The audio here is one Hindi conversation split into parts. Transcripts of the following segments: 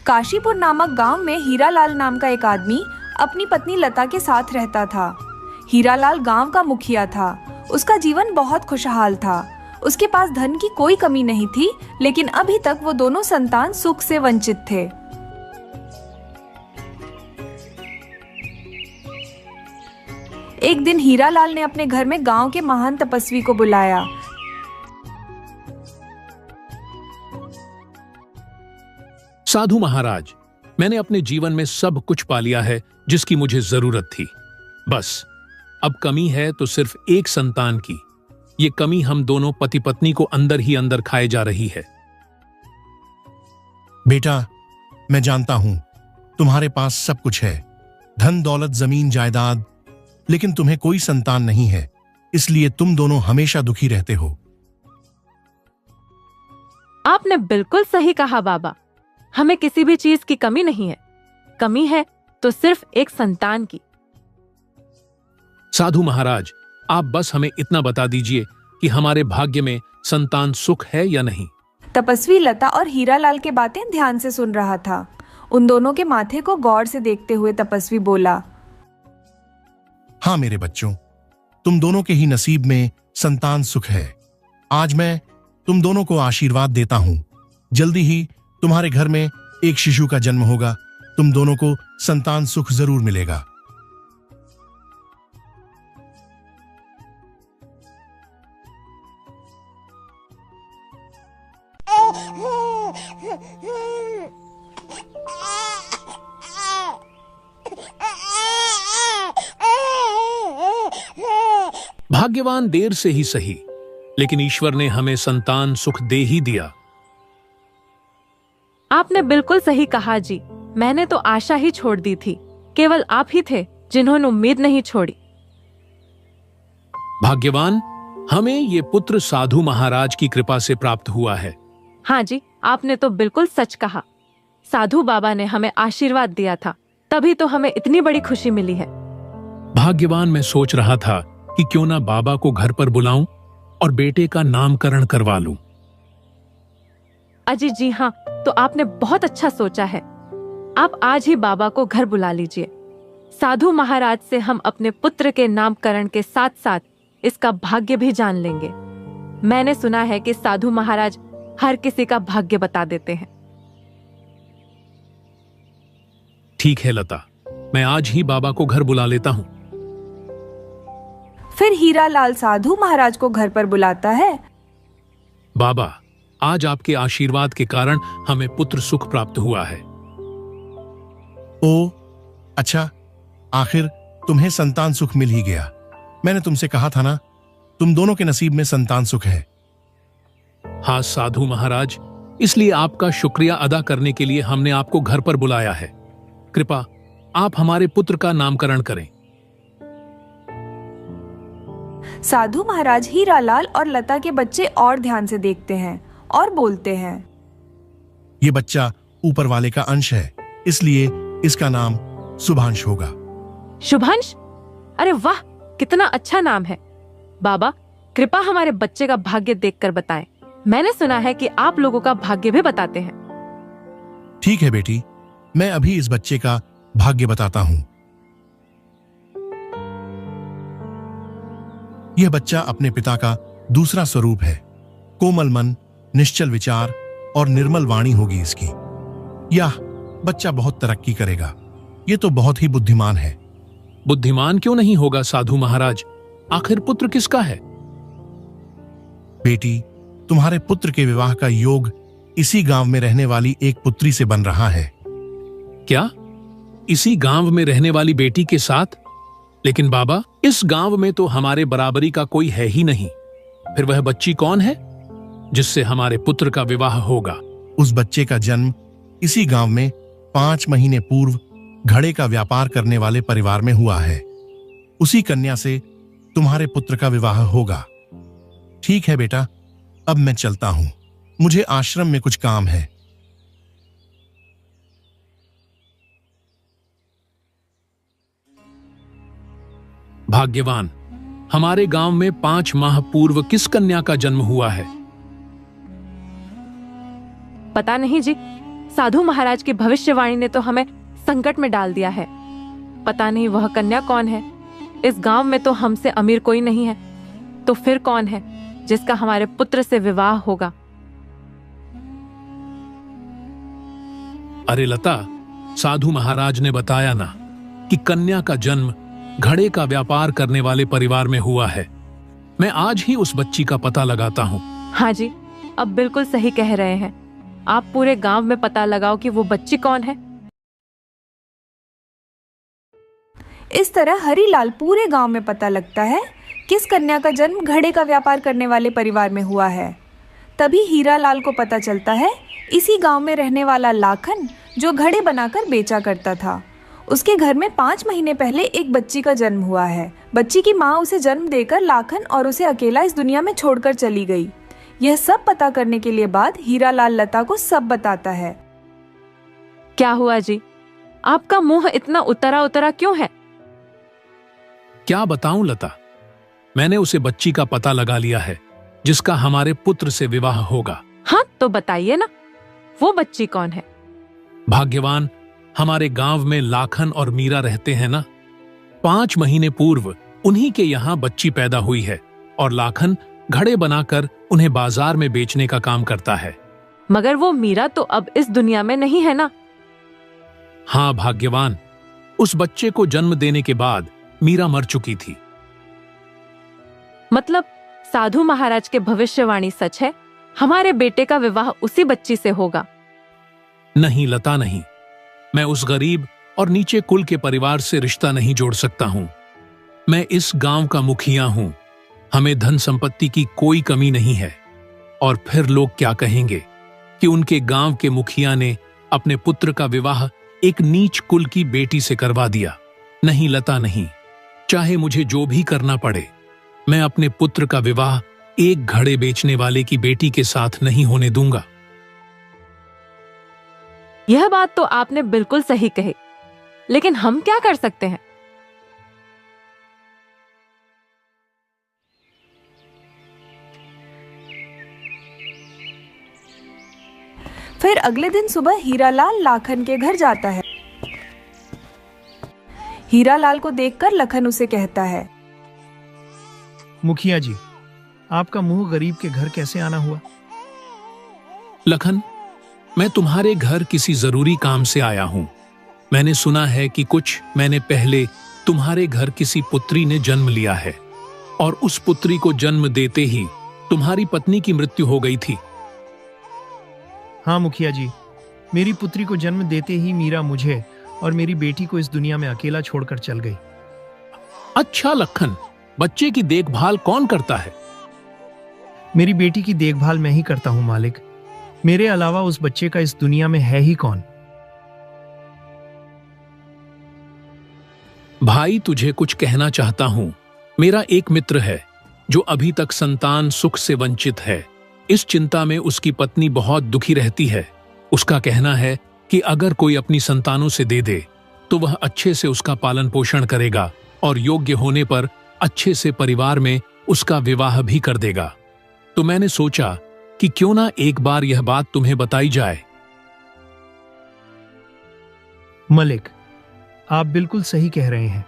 काशीपुर नामक गांव में हीरालाल नाम का एक आदमी अपनी पत्नी लता के साथ रहता था। हीरालाल गांव का मुखिया था। उसका जीवन बहुत खुशहाल था। उसके पास धन की कोई कमी नहीं थी, लेकिन अभी तक वो दोनों संतान सुख से वंचित थे। एक दिन हीरालाल ने अपने घर में गांव के महान तपस्वी को बुलाया। साधु महाराज, मैंने अपने जीवन में सब कुछ पा लिया है जिसकी मुझे जरूरत थी। बस अब कमी है तो सिर्फ एक संतान की। ये कमी हम दोनों पति पत्नी को अंदर ही अंदर खाए जा रही है। बेटा, मैं जानता हूं तुम्हारे पास सब कुछ है, धन दौलत जमीन जायदाद, लेकिन तुम्हें कोई संतान नहीं है, इसलिए तुम दोनों हमेशा दुखी रहते हो। आपने बिल्कुल सही कहा बाबा। हमें किसी भी चीज की कमी नहीं है। कमी है तो सिर्फ एक संतान की। साधु महाराज, आप बस हमें इतना बता दीजिए कि हमारे भाग्य में संतान सुख है या नहीं। तपस्वी लता और हीरालाल के बातें ध्यान से सुन रहा था। उन दोनों के माथे को गौर से देखते हुए तपस्वी बोला, हाँ मेरे बच्चों, तुम दोनों के ही नसीब में संतान सुख है। आज मैं तुम दोनों को आशीर्वाद देता हूं। जल्दी ही तुम्हारे घर में एक शिशु का जन्म होगा। तुम दोनों को संतान सुख जरूर मिलेगा। भाग्यवान देर से ही सही, लेकिन ईश्वर ने हमें संतान सुख दे ही दिया। आपने बिल्कुल सही कहा जी। मैंने तो आशा ही छोड़ दी थी। केवल आप ही थे जिन्होंने उम्मीद नहीं छोड़ी। भाग्यवान, हमें ये पुत्र साधु महाराज की कृपा से प्राप्त हुआ है। हाँ जी, आपने तो बिल्कुल सच कहा। साधु बाबा ने हमें आशीर्वाद दिया था, तभी तो हमें इतनी बड़ी खुशी मिली है। भाग्यवान, मैं सोच रहा था कि क्यों ना बाबा को घर पर बुलाऊं और बेटे का नामकरण करवा लूं। अजी जी हाँ, तो आपने बहुत अच्छा सोचा है। आप आज ही बाबा को घर बुला लीजिए। साधु महाराज से हम अपने पुत्र के नामकरण के साथ साथ इसका भाग्य भी जान लेंगे। मैंने सुना है कि साधु महाराज हर किसी का भाग्य बता देते हैं। ठीक है लता, मैं आज ही बाबा को घर बुला लेता हूं। फिर हीरालाल साधु महाराज को घर पर बुलाता है। बाबा, आज आपके आशीर्वाद के कारण हमें पुत्र सुख प्राप्त हुआ है। ओ अच्छा, आखिर तुम्हें संतान सुख मिल ही गया। मैंने तुमसे कहा था ना, तुम दोनों के नसीब में संतान सुख है। हाँ साधु महाराज, इसलिए आपका शुक्रिया अदा करने के लिए हमने आपको घर पर बुलाया है। कृपा आप हमारे पुत्र का नामकरण करें। साधु महाराज हीरालाल और लता के बच्चे और ध्यान से देखते हैं और बोलते हैं, ये बच्चा ऊपर वाले का अंश है, इसलिए इसका नाम शुभांश होगा। शुभांश? अरे वाह, कितना अच्छा नाम है। बाबा, कृपा हमारे बच्चे का भाग्य देखकर बताएं। मैंने सुना है कि आप लोगों का भाग्य भी बताते हैं। ठीक है बेटी, मैं अभी इस बच्चे का भाग्य बताता हूं। यह बच्चा अपने पिता का दूसरा स्वरूप है। कोमल मन, निश्चल विचार और निर्मल वाणी होगी इसकी। यह बच्चा बहुत तरक्की करेगा। यह तो बहुत ही बुद्धिमान है। बुद्धिमान क्यों नहीं होगा साधु महाराज? आखिर पुत्र किसका है? बेटी, तुम्हारे पुत्र के विवाह का योग इसी गांव में रहने वाली एक पुत्री से बन रहा है। क्या? इसी गांव में रहने वाली बेटी के साथ? लेकिन बाबा, इस गांव में तो हमारे बराबरी का कोई है ही नहीं। फिर वह बच्ची कौन है जिससे हमारे पुत्र का विवाह होगा? उस बच्चे का जन्म इसी गांव में 5 महीने पूर्व घड़े का व्यापार करने वाले परिवार में हुआ है। उसी कन्या से तुम्हारे पुत्र का विवाह होगा। ठीक है बेटा, अब मैं चलता हूं। मुझे आश्रम में कुछ काम है। भाग्यवान, हमारे गांव में 5 माह पूर्व किस कन्या का जन्म हुआ है? पता नहीं जी, साधु महाराज की भविष्यवाणी ने तो हमें संकट में डाल दिया है। पता नहीं वह कन्या कौन है। इस गांव में तो हमसे अमीर कोई नहीं है, तो फिर कौन है जिसका हमारे पुत्र से विवाह होगा? अरे लता, साधु महाराज ने बताया ना कि कन्या का जन्म घड़े का व्यापार करने वाले परिवार में हुआ है। मैं आज ही उस बच्ची का पता लगाता हूँ। हाँ जी, अब बिल्कुल सही कह रहे हैं। आप पूरे गांव में पता लगाओ कि वो बच्ची कौन है। इस तरह हरीलाल पूरे गांव में पता लगता है किस कन्या का जन्म घड़े का व्यापार करने वाले परिवार में हुआ है। तभी हीरालाल को पता चलता है इसी गांव में रहने वाला लाखन जो घड़े बनाकर बेचा करता था, उसके घर में 5 महीने पहले एक बच्ची का जन्म हुआ है। बच्ची की माँ उसे जन्म देकर लाखन और उसे अकेला इस दुनिया में छोड़कर चली गई। यह सब पता करने के लिए बाद हीरालाल लता को सब बताता है। क्या हुआ जी? आपका मुंह इतना उतरा उतरा क्यों है? क्या बताऊं लता, मैंने उसे बच्ची का पता लगा लिया है जिसका हमारे पुत्र से विवाह होगा। हाँ तो बताइए ना, वो बच्ची कौन है? भाग्यवान, हमारे गांव में लाखन और मीरा रहते हैं ना। 5 महीने पूर्व उन्हीं के यहाँ बच्ची पैदा हुई है और लाखन घड़े बनाकर उन्हें बाजार में बेचने का काम करता है। मगर वो मीरा तो अब इस दुनिया में नहीं है ना। हाँ भाग्यवान, उस बच्चे को जन्म देने के बाद मीरा मर चुकी थी। मतलब साधु महाराज के भविष्यवाणी सच है? हमारे बेटे का विवाह उसी बच्ची से होगा? नहीं लता, नहीं। मैं उस गरीब और नीचे कुल के परिवार से रिश्ता नहीं जोड़ सकता हूं। मैं इस गांव का मुखिया हूं। हमें धन संपत्ति की कोई कमी नहीं है। और फिर लोग क्या कहेंगे कि उनके गांव के मुखिया ने अपने पुत्र का विवाह एक नीच कुल की बेटी से करवा दिया। नहीं लता, नहीं। चाहे मुझे जो भी करना पड़े, मैं अपने पुत्र का विवाह एक घड़े बेचने वाले की बेटी के साथ नहीं होने दूंगा। यह बात तो आपने बिल्कुल सही कही, लेकिन हम क्या कर सकते हैं? फिर अगले दिन सुबह हीरालाल लाखन के घर जाता है। हीरालाल को देखकर लखन उसे कहता है, मुखिया जी, आपका मुंह गरीब के घर कैसे आना हुआ? लखन, मैं तुम्हारे घर किसी जरूरी काम से आया हूं। मैंने सुना है कि कुछ महीने पहले तुम्हारे घर किसी पुत्री ने जन्म लिया है और उस पुत्री को जन्म देते ही तुम्हारी पत्नी की मृत्यु हो गई थी। हाँ मुखिया जी, मेरी पुत्री को जन्म देते ही मीरा मुझे और मेरी बेटी को इस दुनिया में अकेला छोड़कर चल गई। अच्छा लखन, बच्चे की देखभाल कौन करता है? मेरी बेटी की देखभाल मैं ही करता हूँ मालिक। मेरे अलावा उस बच्चे का इस दुनिया में है ही कौन? भाई, तुझे कुछ कहना चाहता हूं। मेरा एक मित्र है जो अभी तक संतान सुख से वंचित है। इस चिंता में उसकी पत्नी बहुत दुखी रहती है। उसका कहना है कि अगर कोई अपनी संतानों से दे दे तो वह अच्छे से उसका पालन पोषण करेगा और योग्य होने पर अच्छे से परिवार में उसका विवाह भी कर देगा। तो मैंने सोचा कि क्यों ना एक बार यह बात तुम्हें बताई जाए। मलिक, आप बिल्कुल सही कह रहे हैं।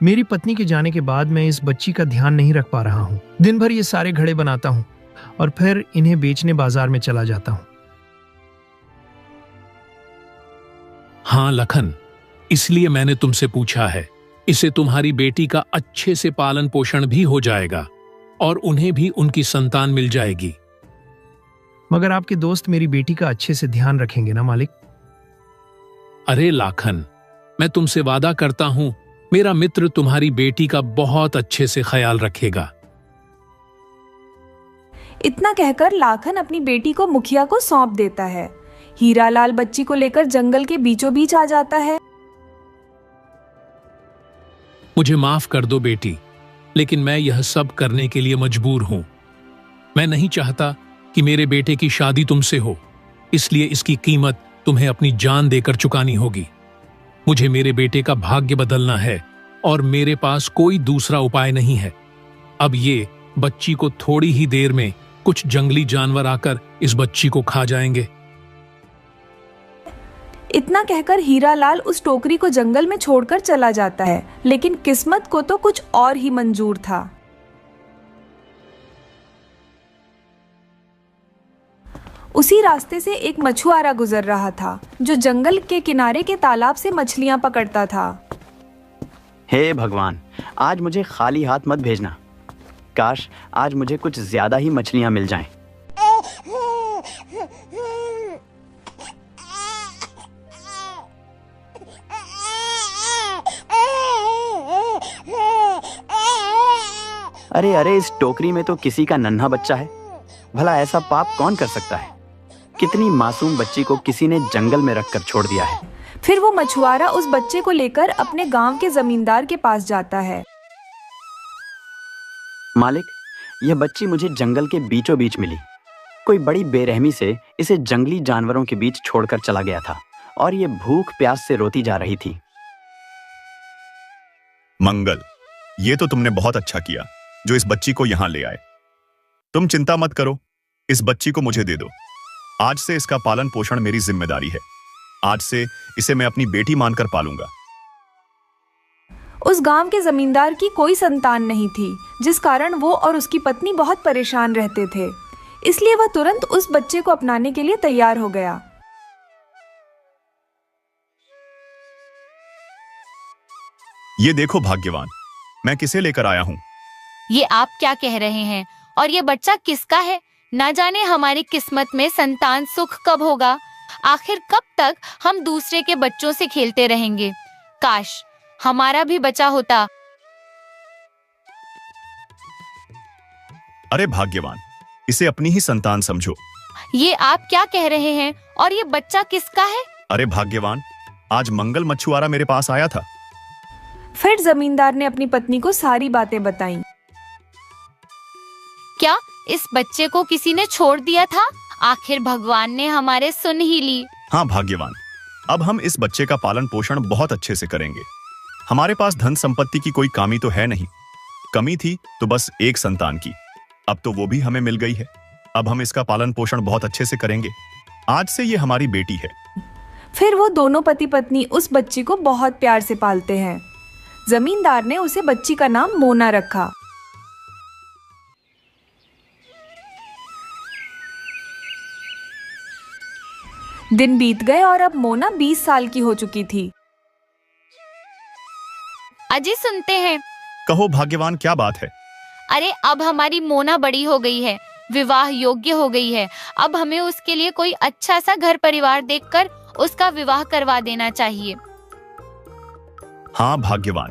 मेरी पत्नी के जाने के बाद मैं इस बच्ची का ध्यान नहीं रख पा रहा हूं। दिन भर ये सारे घड़े बनाता हूं और फिर इन्हें बेचने बाजार में चला जाता हूं। हाँ लखन, इसलिए मैंने तुमसे पूछा है। इससे तुम्हारी बेटी का अच्छे से पालन पोषण भी हो जाएगा और उन्हें भी उनकी संतान मिल जाएगी। मगर आपके दोस्त मेरी बेटी का अच्छे से ध्यान रखेंगे ना मालिक? अरे लाखन, मैं तुमसे वादा करता हूं, मेरा मित्र तुम्हारी बेटी का बहुत अच्छे से ख्याल रखेगा। इतना कहकर लाखन अपनी बेटी को मुखिया को सौंप देता है। हीरालाल बच्ची को लेकर जंगल के बीचों बीच आ जाता है। मुझे माफ कर दो बेटी, लेकिन मैं यह सब करने के लिए मजबूर हूं। मैं नहीं चाहता कि मेरे बेटे की शादी तुमसे हो, इसलिए इसकी कीमत तुम्हें अपनी जान देकर चुकानी होगी। मुझे मेरे बेटे का भाग्य बदलना है और मेरे पास कोई दूसरा उपाय नहीं है। अब ये बच्ची को थोड़ी ही देर में कुछ जंगली जानवर आकर इस बच्ची को खा जाएंगे। इतना कहकर हीरालाल उस टोकरी को जंगल में छोड़कर चला जाता है, लेकिन किस्मत को तो कुछ और ही मंजूर था। उसी रास्ते से एक मछुआरा गुजर रहा था, जो जंगल के किनारे के तालाब से मछलियां पकड़ता था। हे भगवान, आज मुझे खाली हाथ मत भेजना। काश आज मुझे कुछ ज्यादा ही मछलियां मिल जाएं। अरे अरे, इस टोकरी में तो किसी का नन्हा बच्चा है। भला ऐसा पाप कौन कर सकता है? कितनी मासूम बच्ची को किसी ने जंगल में रखकर छोड़ दिया है। फिर वो मछुआरा उस बच्चे को लेकर अपने गांव के जमींदार के पास जाता है। मालिक, यह बच्ची मुझे जंगल के बीचों बीच मिली। कोई बड़ी बेरहमी से इसे जंगली जानवरों के बीच छोड़कर चला गया था और ये भूख प्यास से रोती जा रही थी। मंगल, ये तो तुमने बहुत अच्छा किया जो इस बच्ची को यहां ले आए। तुम चिंता मत करो, इस बच्ची को मुझे दे दो। आज से इसका पालन पोषण मेरी जिम्मेदारी है। आज से इसे मैं अपनी बेटी मानकर पालूंगा। उस गांव के जमींदार की कोई संतान नहीं थी, जिस कारण वो और उसकी पत्नी बहुत परेशान रहते थे। इसलिए वह तुरंत उस बच्चे को अपनाने के लिए तैयार हो गया। ये देखो भाग्यवान, मैं किसे लेकर आया हूं। ये आप क्या कह रहे हैं? और ये बच्चा किसका है? ना जाने हमारी किस्मत में संतान सुख कब होगा। आखिर कब तक हम दूसरे के बच्चों से खेलते रहेंगे? काश हमारा भी बचा होता। अरे भाग्यवान, इसे अपनी ही संतान समझो। ये आप क्या कह रहे हैं? और ये बच्चा किसका है? अरे भाग्यवान, आज मंगल मछुआरा मेरे पास आया था। फिर जमींदार ने अपनी पत्नी को सारी बातें बताईं। क्या इस बच्चे को किसी ने छोड़ दिया था? आखिर भगवान ने हमारे सुन ही ली। हाँ भाग्यवान, अब हम इस बच्चे का पालन पोषण बहुत अच्छे से करेंगे। हमारे पास धन संपत्ति की कोई कमी तो है नहीं। कमी थी तो बस एक संतान की, अब तो वो भी हमें मिल गई है। अब हम इसका पालन पोषण बहुत अच्छे से करेंगे। आज से ये हमारी बेटी है। फिर वो दोनों पति पत्नी उस बच्ची को बहुत प्यार से पालते हैं। जमींदार ने उसे बच्ची का नाम मोना रखा। दिन बीत गए और अब मोना 20 साल की हो चुकी थी। अजी सुनते हैं। कहो भाग्यवान, क्या बात है? अरे अब हमारी मोना बड़ी हो गई है, विवाह योग्य हो गई है। अब हमें उसके लिए कोई अच्छा सा घर परिवार देखकर उसका विवाह करवा देना चाहिए। हाँ भाग्यवान,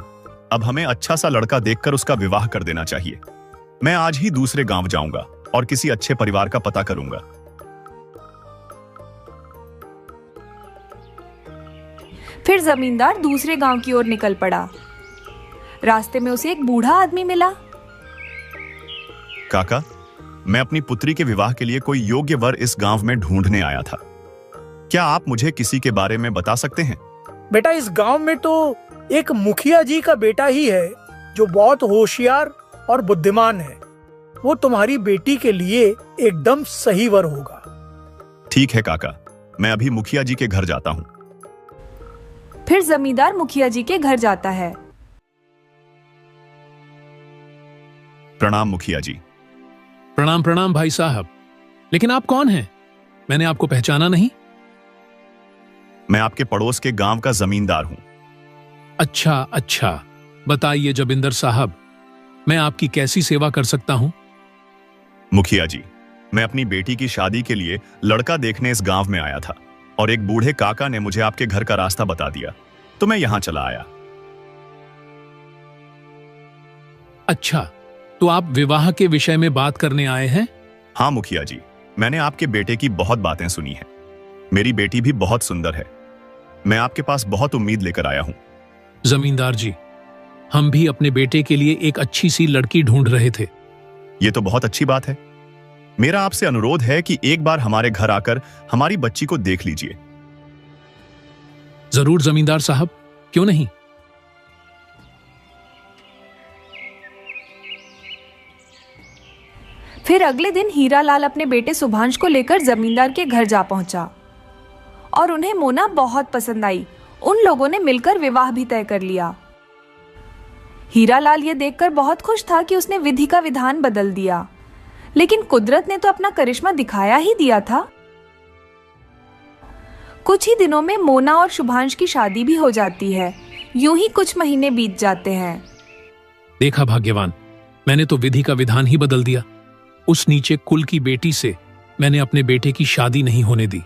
अब हमें अच्छा सा लड़का देखकर उसका विवाह कर देना चाहिए। मैं आज ही दूसरे गांव जाऊंगा और किसी अच्छे परिवार का पता करूंगा। फिर जमींदार दूसरे गांव की ओर निकल पड़ा। रास्ते में उसे एक बूढ़ा आदमी मिला। काका, मैं अपनी पुत्री के विवाह के लिए कोई योग्य वर इस गांव में ढूंढने आया था। क्या आप मुझे किसी के बारे में बता सकते हैं? बेटा, इस गांव में तो एक मुखिया जी का बेटा ही है जो बहुत होशियार और बुद्धिमान है। वो तुम्हारी बेटी के लिए एकदम सही वर होगा। ठीक है काका, मैं अभी मुखिया जी के घर जाता हूँ। फिर जमींदार मुखिया जी के घर जाता है। प्रणाम मुखिया जी। प्रणाम प्रणाम भाई साहब। लेकिन आप कौन हैं? मैंने आपको पहचाना नहीं। मैं आपके पड़ोस के गांव का जमींदार हूं। अच्छा अच्छा, बताइए जबिंदर साहब, मैं आपकी कैसी सेवा कर सकता हूं? मुखिया जी, मैं अपनी बेटी की शादी के लिए लड़का देखने इस गांव में आया था और एक बूढ़े काका ने मुझे आपके घर का रास्ता बता दिया, तो मैं यहां चला आया। अच्छा, तो आप विवाह के विषय में बात करने आए हैं? हाँ मुखिया जी, मैंने आपके बेटे की बहुत बातें सुनी हैं। मेरी बेटी भी बहुत सुंदर है। मैं आपके पास बहुत उम्मीद लेकर आया हूं। जमींदार जी, हम भी अपने बेटे के लिए एक अच्छी सी लड़की ढूंढ रहे थे। ये तो बहुत अच्छी बात है। मेरा आपसे अनुरोध है कि एक बार हमारे घर आकर हमारी बच्ची को देख लीजिए। जरूर जमींदार साहब, क्यों नहीं। फिर अगले दिन हीरालाल अपने बेटे सुभांश को लेकर जमींदार के घर जा पहुंचा। और उन्हें मोना बहुत पसंद आई। उन लोगों ने मिलकर विवाह भी तय कर लिया। हीरालाल ये देखकर बहुत खुश था कि उसने विधि का विधान बदल दिया, लेकिन कुदरत ने तो अपना करिश्मा दिखाया ही दिया था। कुछ ही दिनों में मोना और शुभांश की शादी भी हो जाती है। यूं ही कुछ महीने बीत जाते हैं। देखा भाग्यवान, मैंने तो विधि का विधान ही बदल दिया। उस नीचे कुल की बेटी से मैंने अपने बेटे की शादी नहीं होने दी।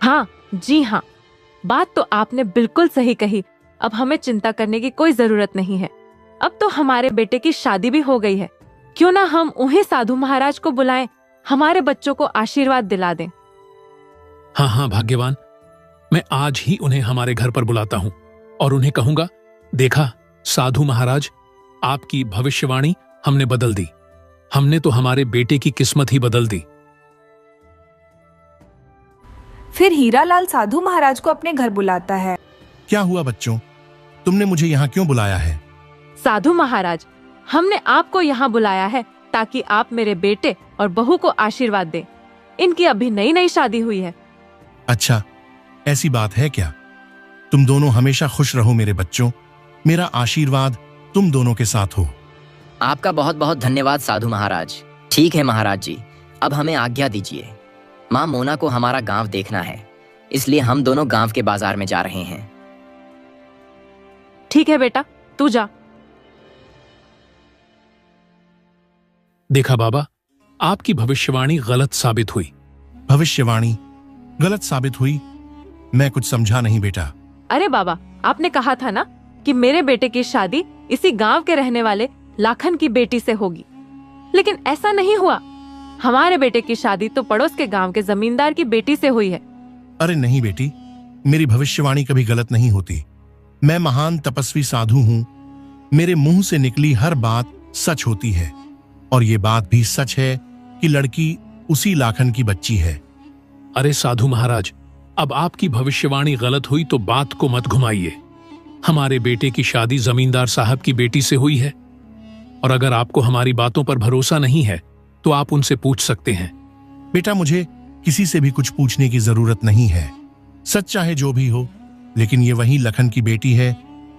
हाँ जी हाँ, बात तो आपने बिल्कुल सही कही। अब हमें चिंता करने की कोई जरूरत नहीं है। अब तो हमारे बेटे की शादी भी हो गई है। क्यों ना हम उन्हें साधु महाराज को बुलाएं, हमारे बच्चों को आशीर्वाद दिला दें। हाँ हाँ भाग्यवान, मैं आज ही उन्हें हमारे घर पर बुलाता हूँ और उन्हें कहूंगा, देखा साधु महाराज, आपकी भविष्यवाणी हमने बदल दी। हमने तो हमारे बेटे की किस्मत ही बदल दी। फिर हीरालाल साधु महाराज को अपने घर बुलाता है। क्या हुआ बच्चों, तुमने मुझे यहाँ क्यों बुलाया है? साधु महाराज, हमने आपको यहाँ बुलाया है ताकि आप मेरे बेटे और बहू को आशीर्वाद दें। इनकी अभी नई नई शादी हुई है। अच्छा, ऐसी बात है क्या? तुम दोनों हमेशा खुश रहो मेरे बच्चों। मेरा आशीर्वाद तुम दोनों के साथ हो। आपका बहुत बहुत धन्यवाद साधु महाराज। ठीक है महाराज जी, अब हमें आज्ञा दीजिए। माँ मोना को हमारा गांव देखना है, इसलिए हम दोनों गांव के बाजार में जा रहे हैं। ठीक है बेटा, तू जा। देखा बाबा, आपकी भविष्यवाणी गलत साबित हुई। भविष्यवाणी गलत साबित हुई? मैं कुछ समझा नहीं बेटा। अरे बाबा, आपने कहा था ना कि मेरे बेटे की शादी इसी गांव के रहने वाले लाखन की बेटी से होगी, लेकिन ऐसा नहीं हुआ। हमारे बेटे की शादी तो पड़ोस के गांव के जमींदार की बेटी से हुई है। अरे नहीं बेटी, मेरी भविष्यवाणी कभी गलत नहीं होती। मैं महान तपस्वी साधु हूँ। मेरे मुंह से निकली हर बात सच होती है, और ये बात भी सच है कि लड़की उसी लाखन की बच्ची है। अरे साधु महाराज, अब आपकी भविष्यवाणी गलत हुई तो बात को मत घुमाइए। हमारे बेटे की शादी जमींदार साहब की बेटी से हुई है, और अगर आपको हमारी बातों पर भरोसा नहीं है तो आप उनसे पूछ सकते हैं। बेटा, मुझे किसी से भी कुछ पूछने की जरूरत नहीं है। सच चाहे जो भी हो, लेकिन ये वही लखन की बेटी है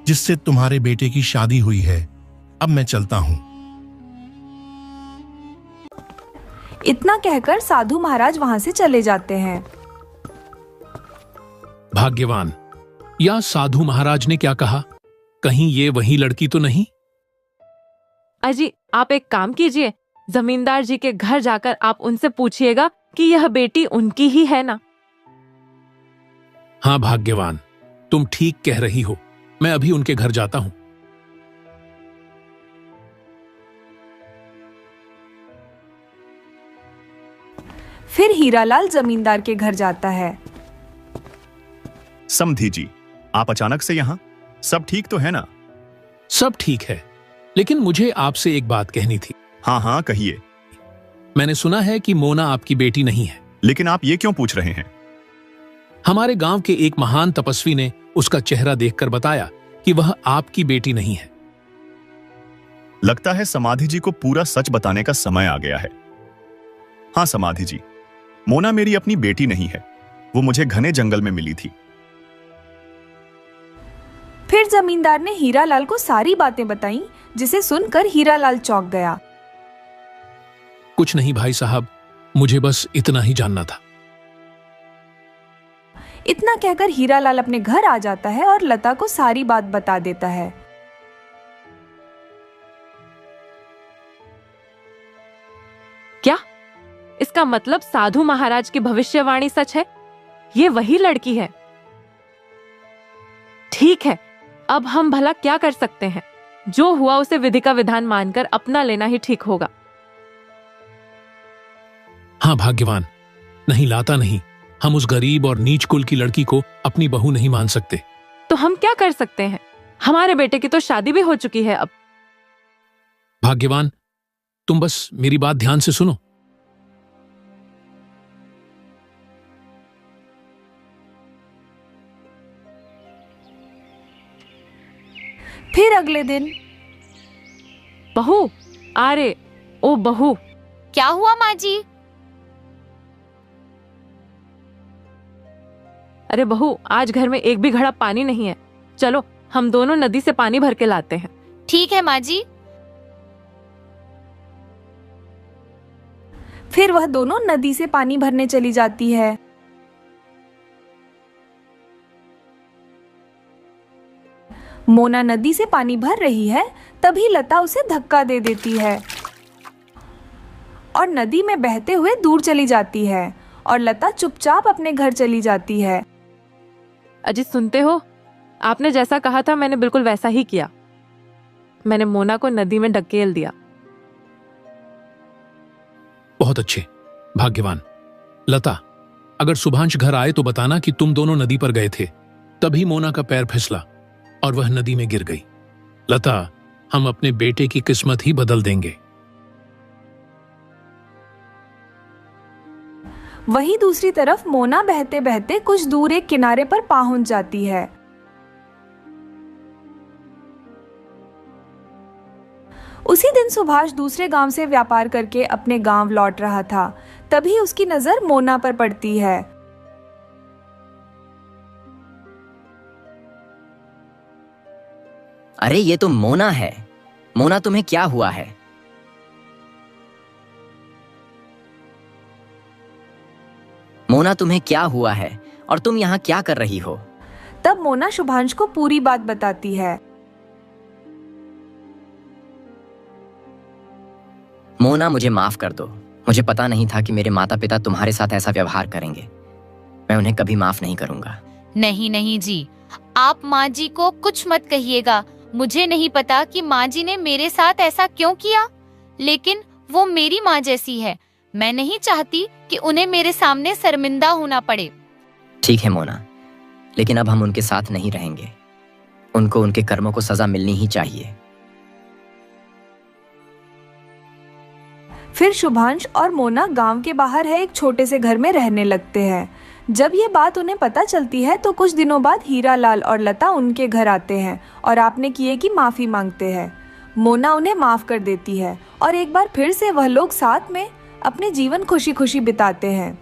जिससे तुम्हारे बेटे की शादी हुई है। अब मैं चलता हूँ। इतना कहकर साधु महाराज वहां से चले जाते हैं। भाग्यवान, या साधु महाराज ने क्या कहा? कहीं ये वही लड़की तो नहीं? अजी, आप एक काम कीजिए, जमींदार जी के घर जाकर आप उनसे पूछिएगा कि यह बेटी उनकी ही है ना। हाँ भाग्यवान, तुम ठीक कह रही हो। मैं अभी उनके घर जाता हूं। फिर हीरालाल जमींदार के घर जाता है। समधी जी, आप अचानक से यहाँ? सब ठीक तो है ना? सब ठीक है, लेकिन मुझे आपसे एक बात कहनी थी। हाँ हाँ कहिए। मैंने सुना है कि मोना आपकी बेटी नहीं है। लेकिन आप ये क्यों पूछ रहे हैं? हमारे गांव के एक महान तपस्वी ने उसका चेहरा देखकर बताया कि वह आपकी बेटी नहीं है। लगता है समाधि जी को पूरा सच बताने का समय आ गया है। हाँ समाधि जी, मोना मेरी अपनी बेटी नहीं है। वो मुझे घने जंगल में मिली थी। फिर जमींदार ने हीरालाल को सारी बातें बताईं, जिसे सुनकर हीरालाल चौंक गया। कुछ नहीं भाई साहब, मुझे बस इतना ही जानना था। इतना कहकर हीरालाल अपने घर आ जाता है और लता को सारी बात बता देता है। क्या इसका मतलब साधु महाराज की भविष्यवाणी सच है? ये वही लड़की है। ठीक है, अब हम भला क्या कर सकते हैं? जो हुआ उसे विधि का विधान मानकर अपना लेना ही ठीक होगा। हाँ भाग्यवान, नहीं लाता नहीं, हम उस गरीब और नीच कुल की लड़की को अपनी बहू नहीं मान सकते। तो हम क्या कर सकते हैं? हमारे बेटे की तो शादी भी हो चुकी है अब। भाग्यवान, तुम बस मेरी बात ध्यान से सुनो। फिर अगले दिन। बहू, अरे ओ बहू। क्या हुआ माँ जी? अरे बहू, आज घर में एक भी घड़ा पानी नहीं है। चलो हम दोनों नदी से पानी भर के लाते हैं। ठीक है माँ जी। फिर वह दोनों नदी से पानी भरने चली जाती है। मोना नदी से पानी भर रही है, तभी लता उसे धक्का दे देती है और नदी में बहते हुए दूर चली जाती है और लता चुपचाप अपने घर चली जाती है। अजी सुनते हो, आपने जैसा कहा था मैंने बिल्कुल वैसा ही किया। मैंने मोना को नदी में ढकेल दिया। बहुत अच्छे, भाग्यवान। लता, अगर सुभांश घर आए तो बताना कि तुम दोनों नदी पर गए थे। तभी मोना का पैर फिसला और वह नदी में गिर गई। लता, हम अपने बेटे की किस्मत ही बदल देंगे। वहीं दूसरी तरफ मोना बहते बहते कुछ दूर एक किनारे पर पहुंच जाती है। उसी दिन सुभाष दूसरे गांव से व्यापार करके अपने गांव लौट रहा था। तभी उसकी नजर मोना पर पड़ती है। अरे ये तो मोना है। मोना, तुम्हें क्या हुआ है? मोना, तुम्हें क्या हुआ है और तुम यहाँ क्या कर रही हो? तब मोना शुभांश को पूरी बात बताती है। मोना, मुझे माफ कर दो। मुझे पता नहीं था कि मेरे माता पिता तुम्हारे साथ ऐसा व्यवहार करेंगे। मैं उन्हें कभी माफ नहीं करूंगा। नहीं नहीं जी, आप माँ जी को कुछ मत कहिएगा। मुझे नहीं पता कि माँ जी ने मेरे साथ ऐसा क्यों किया, लेकिन वो मेरी माँ जैसी है। मैं नहीं चाहती कि उन्हें मेरे सामने शर्मिंदा होना पड़े। ठीक है मोना, लेकिन अब हम उनके साथ नहीं रहेंगे। उनको उनके कर्मों को सजा मिलनी ही चाहिए। फिर शुभांश और मोना गांव के बाहर है एक छोटे से घर में रहने लगते हैं। जब ये बात उन्हें पता चलती है तो कुछ दिनों बाद हीरालाल और लता उनके घर आते हैं और आपने किए की माफी मांगते हैं। मोना उन्हें माफ कर देती है और एक बार फिर से वह लोग साथ में अपने जीवन खुशी खुशी बिताते हैं।